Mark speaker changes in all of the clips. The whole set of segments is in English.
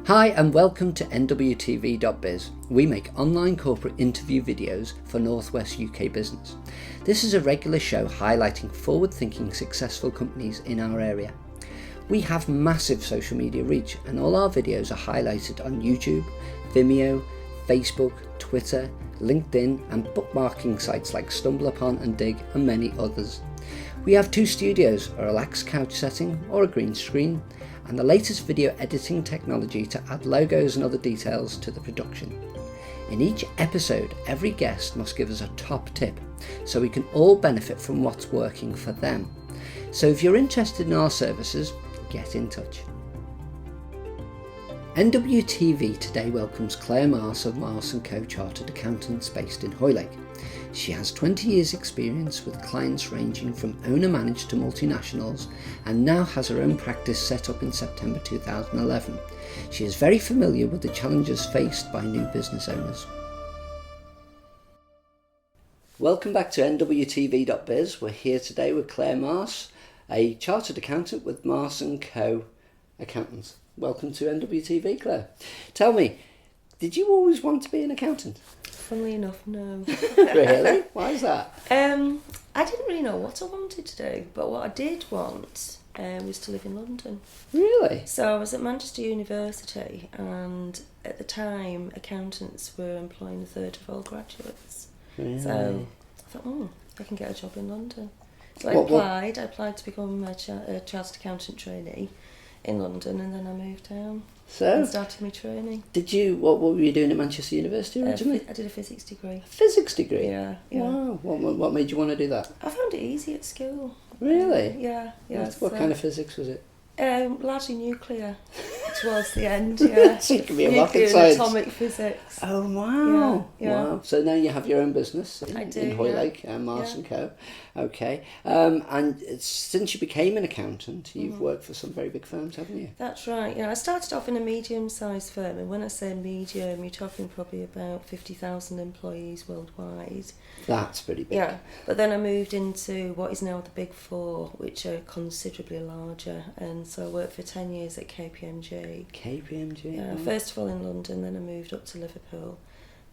Speaker 1: Hi and welcome to NWTV.biz. We make online corporate interview videos for Northwest UK business. This is a regular show highlighting forward-thinking successful companies in our area. We have massive social media reach and all our videos are highlighted on YouTube, Vimeo, Facebook, Twitter, LinkedIn and bookmarking sites like StumbleUpon and Dig and many others. We have 2 studios, a relaxed couch setting or a green screen, and the latest video editing technology to add logos and other details to the production. In each episode, every guest must give us a top tip so we can all benefit from what's working for them. So if you're interested in our services, get in touch. NWTV today welcomes Clare Maass of Maass and Co Chartered Accountants based in Hoylake. She has 20 years experience with clients ranging from owner-managed to multinationals and now has her own practice set up in September 2011. She is very familiar with the challenges faced by new business owners. Welcome back to NWTV.biz. We're here today with Clare Maass, a chartered accountant with Maass and Co Accountants. Welcome to NWTV, Clare. Tell me, did you always want to be an accountant?
Speaker 2: Funnily enough, no.
Speaker 1: Really? Why is that?
Speaker 2: I didn't really know what I wanted to do, but what I did want was to live in London.
Speaker 1: Really?
Speaker 2: So I was at Manchester University, and at the time, accountants were employing a third of all graduates.
Speaker 1: Really?
Speaker 2: So I thought, I can get a job in London. So I applied to become a chartered accountant trainee in London, and then I moved down. And started my training.
Speaker 1: Did you? What were you doing at Manchester University originally?
Speaker 2: I did a physics degree.
Speaker 1: A physics degree?
Speaker 2: Yeah.
Speaker 1: Wow. What made you want to do that?
Speaker 2: I found it easy at school.
Speaker 1: Really?
Speaker 2: Yeah.
Speaker 1: What kind of physics was it?
Speaker 2: Largely nuclear towards the end, yeah.
Speaker 1: So it could be a
Speaker 2: nuclear
Speaker 1: rocket
Speaker 2: and
Speaker 1: science.
Speaker 2: Atomic physics.
Speaker 1: Oh, wow.
Speaker 2: Yeah.
Speaker 1: Wow. So now you have your own business in Hoylake, Maass and Co. Okay. And since you became an accountant, you've worked for some very big firms, haven't you?
Speaker 2: That's right. I started off in a medium-sized firm, and when I say medium, you're talking probably about 50,000 employees worldwide.
Speaker 1: That's pretty big.
Speaker 2: Yeah, but then I moved into what is now the Big Four, which are considerably larger, and so I worked for 10 years at KPMG.
Speaker 1: KPMG?
Speaker 2: Yeah, first of all in London, then I moved up to Liverpool,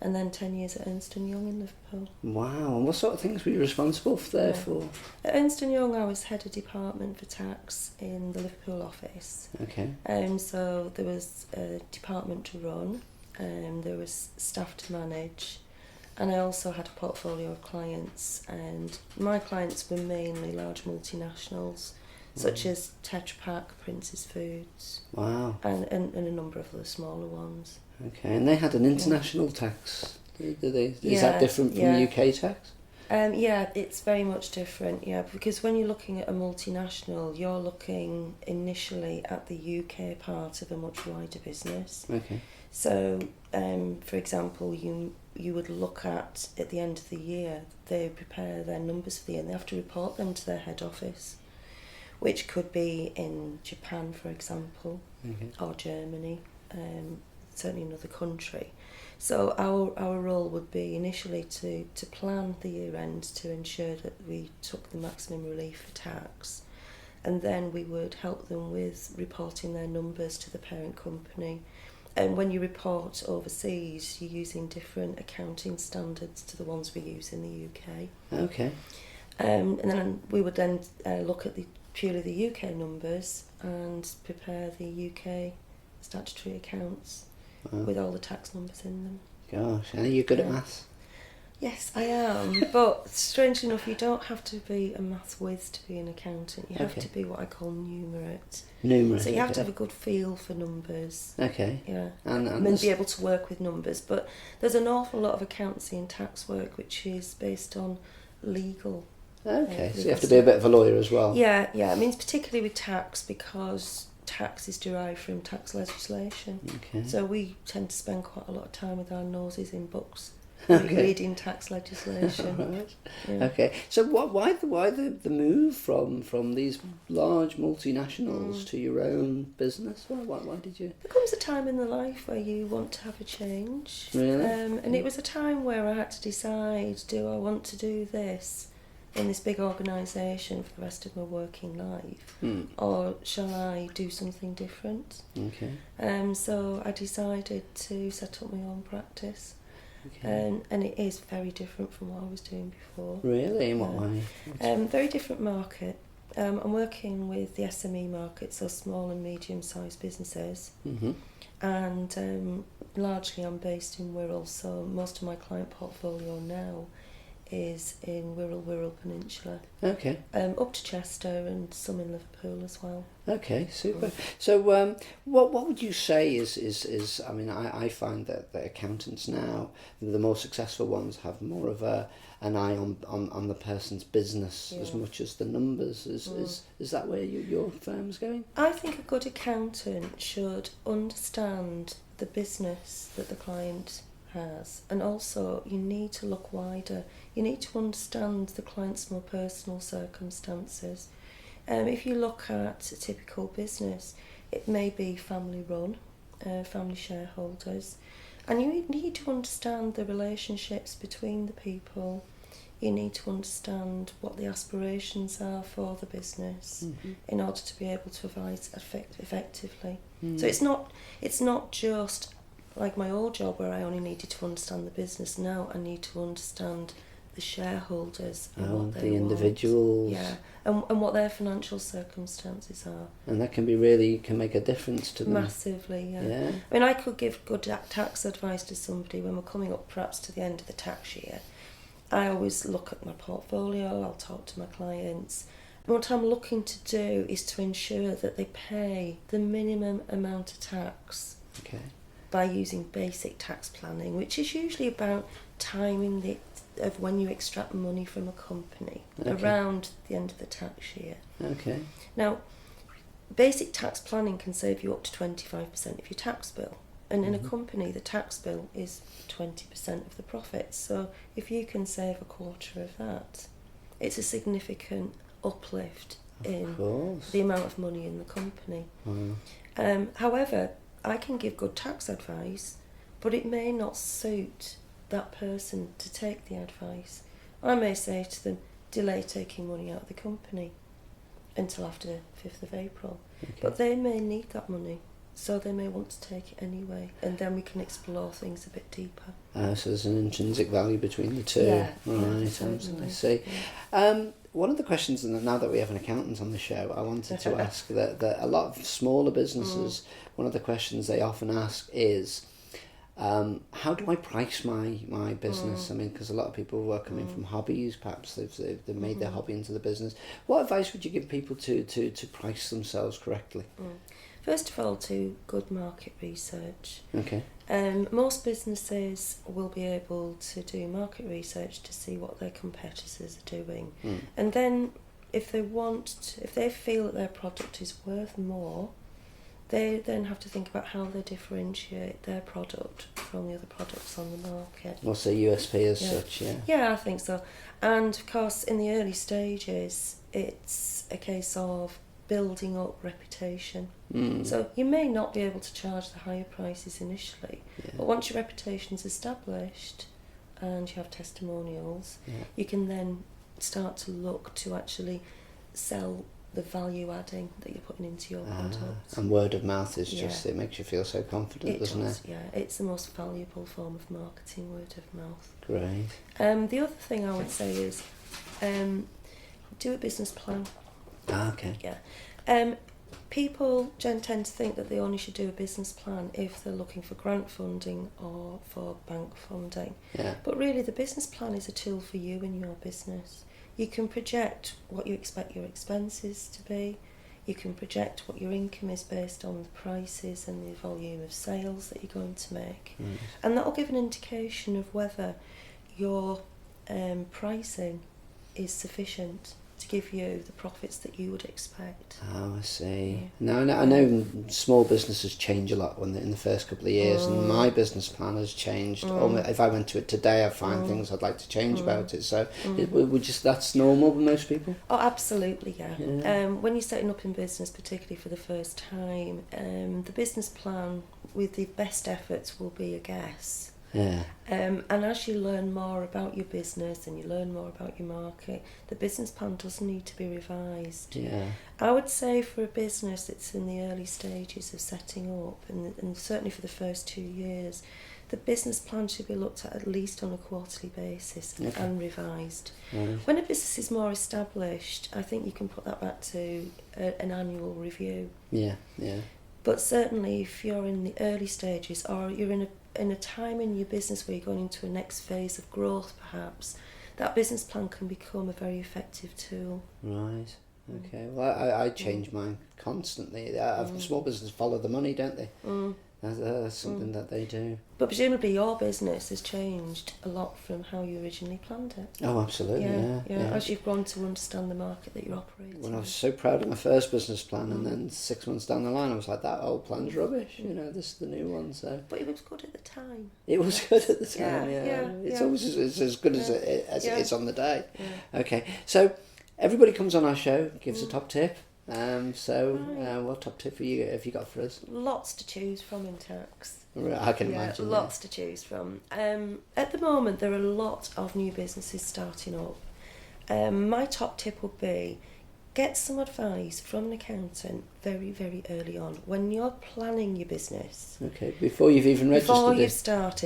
Speaker 2: and then 10 years at Ernst & Young in Liverpool.
Speaker 1: Wow, and what sort of things were you responsible for?
Speaker 2: At Ernst & Young I was head of department for tax in the Liverpool office.
Speaker 1: Okay.
Speaker 2: So there was a department to run, there was staff to manage, and I also had a portfolio of clients, and my clients were mainly large multinationals, such as Tetra Pak, Prince's Foods. Wow. And a number of other smaller ones.
Speaker 1: Okay, and they had an international tax, do they? Is that different from UK tax?
Speaker 2: Yeah, it's very much different, because when you're looking at a multinational, you're looking initially at the UK part of a much wider business.
Speaker 1: Okay.
Speaker 2: So, for example, you would look at the end of the year, they prepare their numbers for the year and they have to report them to their head office, which could be in Japan, for example, or Germany, certainly another country. So our role would be initially to plan the year end to ensure that we took the maximum relief for tax, and then we would help them with reporting their numbers to the parent company. And when you report overseas, you're using different accounting standards to the ones we use in the UK.
Speaker 1: Okay.
Speaker 2: And then we would then look at purely the UK numbers and prepare the UK statutory accounts with all the tax numbers in them.
Speaker 1: Gosh, are you good at maths?
Speaker 2: Yes, I am. But strangely enough, you don't have to be a maths whiz to be an accountant. You have to be what I call numerate.
Speaker 1: Numerate.
Speaker 2: So you have to have a good feel for numbers.
Speaker 1: Okay.
Speaker 2: Yeah.
Speaker 1: And
Speaker 2: be able to work with numbers. But there's an awful lot of accountancy and tax work which is based on legal.
Speaker 1: Okay, so you have to be a bit of a lawyer as well.
Speaker 2: Yeah. I mean, particularly with tax, because tax is derived from tax legislation. Okay. So we tend to spend quite a lot of time with our noses in books. Reading tax legislation.
Speaker 1: Right. Yeah. Okay. So why the move from these large multinationals to your own business? Why did you?
Speaker 2: There comes a time in the life where you want to have a change.
Speaker 1: Really?
Speaker 2: And it was a time where I had to decide: do I want to do this in this big organisation for the rest of my working life, or shall I do something different?
Speaker 1: Okay.
Speaker 2: So I decided to set up my own practice.
Speaker 1: Okay.
Speaker 2: And it is very different from what I was doing before.
Speaker 1: Really? In what way?
Speaker 2: Very different market. I'm working with the SME market, so small and medium-sized businesses.
Speaker 1: Mm-hmm.
Speaker 2: And largely I'm based in Wirral, so most of my client portfolio now is in Wirral Peninsula.
Speaker 1: Okay.
Speaker 2: Up to Chester and some in Liverpool as well.
Speaker 1: Okay, super. So, what would you say is I mean, I find that the accountants now, the more successful ones, have more of an eye on the person's business as much as the numbers. Is that where your firm's going?
Speaker 2: I think a good accountant should understand the business that the client has, and also you need to look wider. You need to understand the client's more personal circumstances. If you look at a typical business, it may be family run, family shareholders, and you need to understand the relationships between the people. You need to understand what the aspirations are for the business in order to be able to advise effectively. So it's not just like my old job where I only needed to understand the business. Now I need to understand the shareholders and what they
Speaker 1: the individuals.
Speaker 2: Yeah, and what their financial circumstances are.
Speaker 1: And that can make a difference to them.
Speaker 2: Massively, yeah. I mean, I could give good tax advice to somebody when we're coming up perhaps to the end of the tax year. I always look at my portfolio, I'll talk to my clients. And what I'm looking to do is to ensure that they pay the minimum amount of tax.
Speaker 1: Okay.
Speaker 2: By using basic tax planning, which is usually about timing of when you extract money from a company around the end of the tax year.
Speaker 1: Okay.
Speaker 2: Now, basic tax planning can save you up to 25% of your tax bill, and in a company the tax bill is 20% of the profits. So if you can save a quarter of that, it's a significant uplift in the amount of money in the company. However, I can give good tax advice, but it may not suit that person to take the advice. I may say to them, delay taking money out of the company until after 5th of April. Okay. But they may need that money, so they may want to take it anyway, and then we can explore things a bit deeper.
Speaker 1: So there's an intrinsic value between the two.
Speaker 2: Yeah,
Speaker 1: right, I see. Yeah. One of the questions, and now that we have an accountant on the show, I wanted to ask that a lot of smaller businesses, one of the questions they often ask is, how do I price my business? I mean, because a lot of people are coming from hobbies, perhaps they've made their hobby into the business. What advice would you give people to price themselves correctly?
Speaker 2: First of all, do good market research.
Speaker 1: Okay.
Speaker 2: Most businesses will be able to do market research to see what their competitors are doing. And then if they feel that their product is worth more, they then have to think about how they differentiate their product from the other products on the market.
Speaker 1: What's the USP as such, yeah?
Speaker 2: Yeah, I think so. And of course, in the early stages, it's a case of building up reputation. So you may not be able to charge the higher prices initially, but once your reputation's established and you have testimonials, you can then start to look to actually sell the value adding that you're putting into your product.
Speaker 1: And word of mouth is just, it makes you feel so confident, doesn't it?
Speaker 2: Yeah, it's the most valuable form of marketing, word of mouth.
Speaker 1: Great.
Speaker 2: The other thing I would say is do a business plan.
Speaker 1: Okay.
Speaker 2: Yeah. People tend to think that they only should do a business plan if they're looking for grant funding or for bank funding.
Speaker 1: Yeah.
Speaker 2: But really the business plan is a tool for you and your business. You can project what you expect your expenses to be. You can project what your income is based on the prices and the volume of sales that you're going to make. And that will give an indication of whether your pricing is sufficient to give you the profits that you would expect.
Speaker 1: Oh, I see. Yeah. Now I know small businesses change a lot in the first couple of years, and my business plan has changed. If I went to it today, I find things I'd like to change about it. So, that's normal for most people.
Speaker 2: Oh, absolutely, yeah. When you're setting up in business, particularly for the first time, the business plan with the best efforts will be a guess.
Speaker 1: Yeah.
Speaker 2: And as you learn more about your business and you learn more about your market, the business plan does need to be revised.
Speaker 1: Yeah.
Speaker 2: I would say for a business that's in the early stages of setting up, and certainly for the first 2 years, the business plan should be looked at least on a quarterly basis and revised.
Speaker 1: Right.
Speaker 2: When a business is more established, I think you can put that back to an annual review.
Speaker 1: Yeah, yeah.
Speaker 2: But certainly if you're in the early stages, or you're in a time in your business where you're going into a next phase of growth perhaps, that business plan can become a very effective tool.
Speaker 1: Right. Okay. Well, I change mine constantly. Small businesses follow the money, don't they? That's something that they do.
Speaker 2: But presumably your business has changed a lot from how you originally planned it.
Speaker 1: Oh, absolutely, yeah.
Speaker 2: As you've grown to understand the market that you're operating.
Speaker 1: When I was so proud of my first business plan, and then 6 months down the line, I was like, that old plan's rubbish. This is the new one. So.
Speaker 2: But it was good at the time.
Speaker 1: It was good at the time. It's always as good as it is on the day. Yeah. Okay, so everybody comes on our show, gives a top tip. What top tip have you got for us?
Speaker 2: Lots to choose from in tax.
Speaker 1: Right, I can imagine.
Speaker 2: Lots to choose from. At the moment, there are a lot of new businesses starting up. My top tip would be get some advice from an accountant very, very early on when you're planning your business.
Speaker 1: Okay, before you've even registered.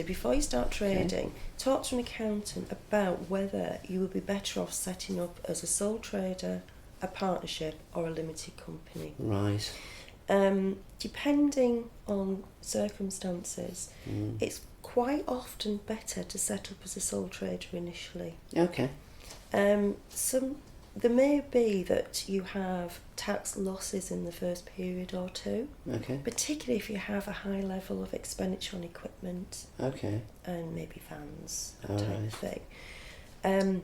Speaker 2: Before you start trading, talk to an accountant about whether you would be better off setting up as a sole trader, a partnership or a limited company.
Speaker 1: Right.
Speaker 2: Depending on circumstances, it's quite often better to set up as a sole trader initially.
Speaker 1: Okay.
Speaker 2: There may be that you have tax losses in the first period or two. Okay. Particularly if you have a high level of expenditure on equipment.
Speaker 1: Okay.
Speaker 2: And maybe vans, that type of thing.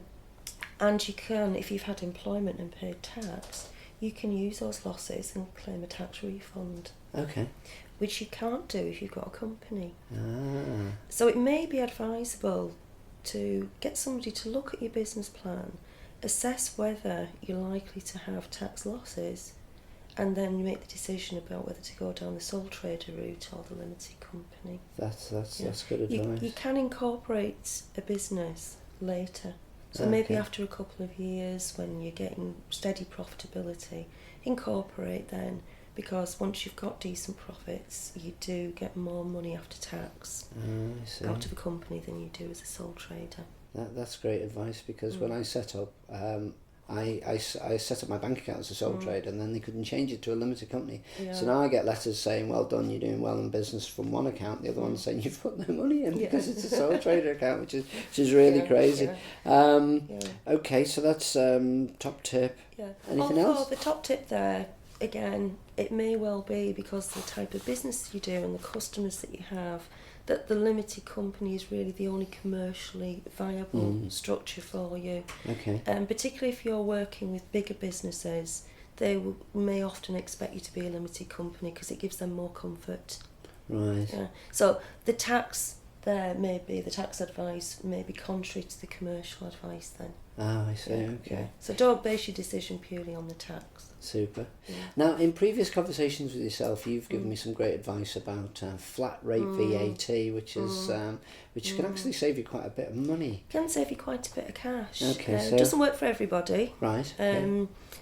Speaker 2: And you can, if you've had employment and paid tax, you can use those losses and claim a tax refund. Okay. Which you can't do if you've got a company. So it may be advisable to get somebody to look at your business plan, assess whether you're likely to have tax losses, and then make the decision about whether to go down the sole trader route or the limited company.
Speaker 1: That's good advice.
Speaker 2: You can incorporate a business later. So maybe after a couple of years when you're getting steady profitability, incorporate then, because once you've got decent profits, you do get more money after tax out of a company than you do as a sole trader.
Speaker 1: That's great advice, because when I set up, I set up my bank account as a sole trader, and then they couldn't change it to a limited company. Yeah. So now I get letters saying, well done, you're doing well in business from one account, the other one saying you've put no money in because it's a sole trader account, which is really crazy. Yeah. Okay, so that's top tip. Yeah. Anything else?
Speaker 2: The top tip there, again, it may well be because of the type of business you do and the customers that you have, that the limited company is really the only commercially viable structure for you. Okay. Particularly if you're working with bigger businesses, they may often expect you to be a limited company because it gives them more comfort. Right. Yeah. So the tax advice may be contrary to the commercial advice then.
Speaker 1: Oh, I see, okay. Yeah.
Speaker 2: So don't base your decision purely on the tax.
Speaker 1: Super. Yeah. Now, in previous conversations with yourself, you've given me some great advice about flat rate VAT, which can actually save you quite a bit of money.
Speaker 2: Can save you quite a bit of cash.
Speaker 1: Okay, so
Speaker 2: it doesn't work for everybody.
Speaker 1: Right.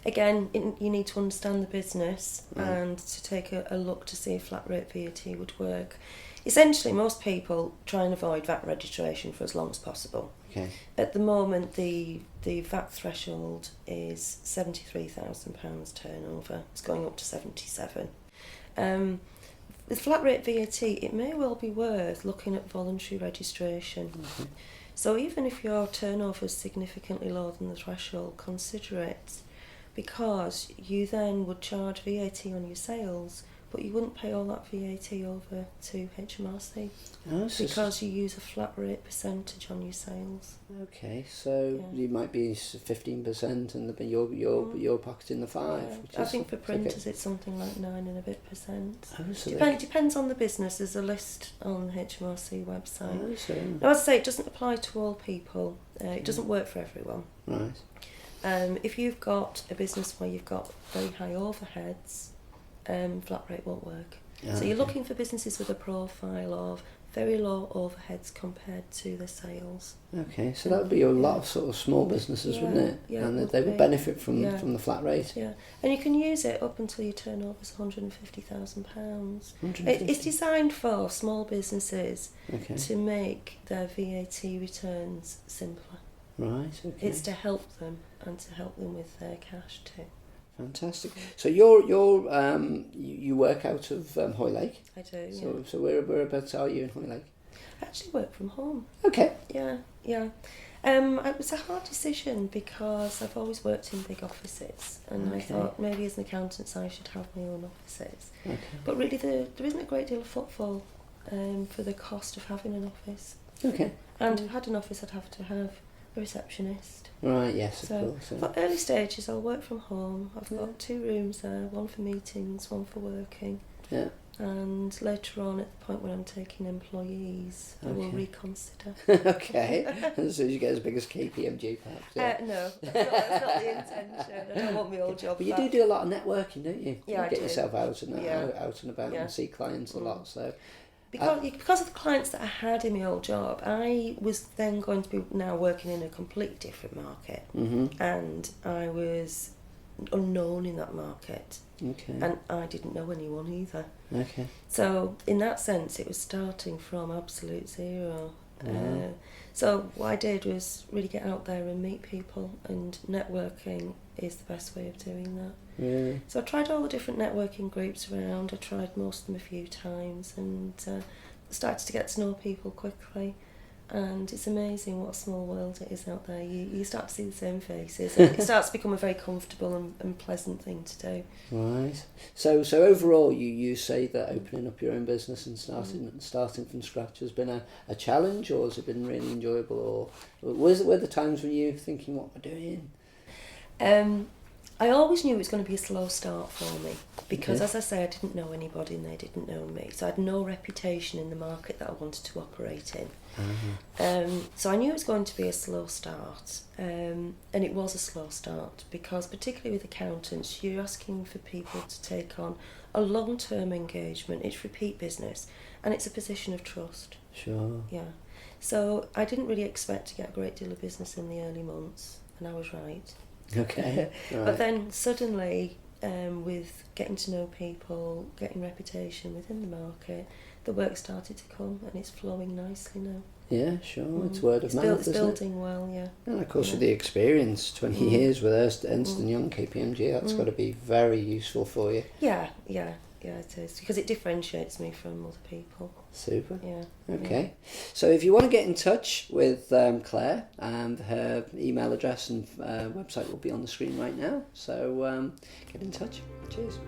Speaker 2: Again, you need to understand the business and to take a look to see if flat rate VAT would work. Essentially, most people try and avoid VAT registration for as long as possible. Okay. At the moment, the VAT threshold is £73,000 turnover. It's going up to 77. With flat rate VAT, it may well be worth looking at voluntary registration. Mm-hmm. So even if your turnover is significantly lower than the threshold, consider it, because you then would charge VAT on your sales, but you wouldn't pay all that VAT over to HMRC because you use a flat rate percentage on your sales. Okay,
Speaker 1: so you might be 15% and you're pocketing the 5%.
Speaker 2: Yeah. I think for printers it's something like 9% and a bit. Depends on the business. There's a list on the HMRC website. Now, as I say, it doesn't apply to all people. It doesn't work for everyone. Right. If you've got a business where you've got very high overheads, flat rate won't work. So you're looking for businesses with a profile of very low overheads compared to the sales.
Speaker 1: Okay, so that would be a lot of sort of small businesses, wouldn't it?
Speaker 2: Yeah,
Speaker 1: and they would benefit from the flat rate.
Speaker 2: Yeah, and you can use it up until your turnover is £150,000. It's designed for small businesses to make their VAT returns simpler.
Speaker 1: Right, okay.
Speaker 2: It's to help them and to help them with their cash too.
Speaker 1: Fantastic. So you work out of Hoylake?
Speaker 2: I do.
Speaker 1: So whereabouts are you in Hoylake?
Speaker 2: I actually work from home.
Speaker 1: Okay.
Speaker 2: Yeah. It was a hard decision because I've always worked in big offices, and I thought maybe as an accountant I should have my own offices. Okay. But really, there isn't a great deal of footfall for the cost of having an office. Okay. And if I had an office, I'd have to have a receptionist.
Speaker 1: Right, yes, of course.
Speaker 2: For early stages, I'll work from home. I've got 2 rooms there, one for meetings, one for working. Yeah. And later on, at the point when I'm taking employees, I will reconsider.
Speaker 1: Okay. As soon as you get as big as KPMG, perhaps. Yeah.
Speaker 2: No, that's not the intention. I don't want my old job.
Speaker 1: But you do a lot of networking, don't you?
Speaker 2: Yeah,
Speaker 1: you get yourself out and about and see clients a lot. So.
Speaker 2: Because of the clients that I had in my old job, I was then going to be now working in a completely different market, and I was unknown in that market, and I didn't know anyone either. Okay. So in that sense, it was starting from absolute zero. So what I did was really get out there and meet people, and networking is the best way of doing that. Really? So I tried all the different networking groups around. I tried most of them a few times, and started to get to know people quickly. And it's amazing what a small world it is out there. You start to see the same faces, and it starts to become a very comfortable and pleasant thing to do. Right.
Speaker 1: So overall, you say that opening up your own business and starting from scratch has been a challenge, or has it been really enjoyable, or were there times when you were thinking, what am I doing?
Speaker 2: I always knew it was going to be a slow start for me because, as I say, I didn't know anybody and they didn't know me. So I had no reputation in the market that I wanted to operate in. So I knew it was going to be a slow start, and it was a slow start because, particularly with accountants, you're asking for people to take on a long-term engagement. It's repeat business, and it's a position of trust. Sure. Yeah. So I didn't really expect to get a great deal of business in the early months, and I was right. Okay. Right. But then suddenly, with getting to know people, getting reputation within the market, the work started to come, and it's flowing nicely now.
Speaker 1: Yeah, sure. It's word of mouth,
Speaker 2: it's building well, yeah.
Speaker 1: And of course, with the experience, 20 years with Ernst & Young KPMG, that's got to be very useful for you.
Speaker 2: Yeah, it is, because it differentiates me from other people.
Speaker 1: Super. Yeah. Okay. Yeah. So if you want to get in touch with Claire, her email address and website will be on the screen right now. So get in touch. Cheers.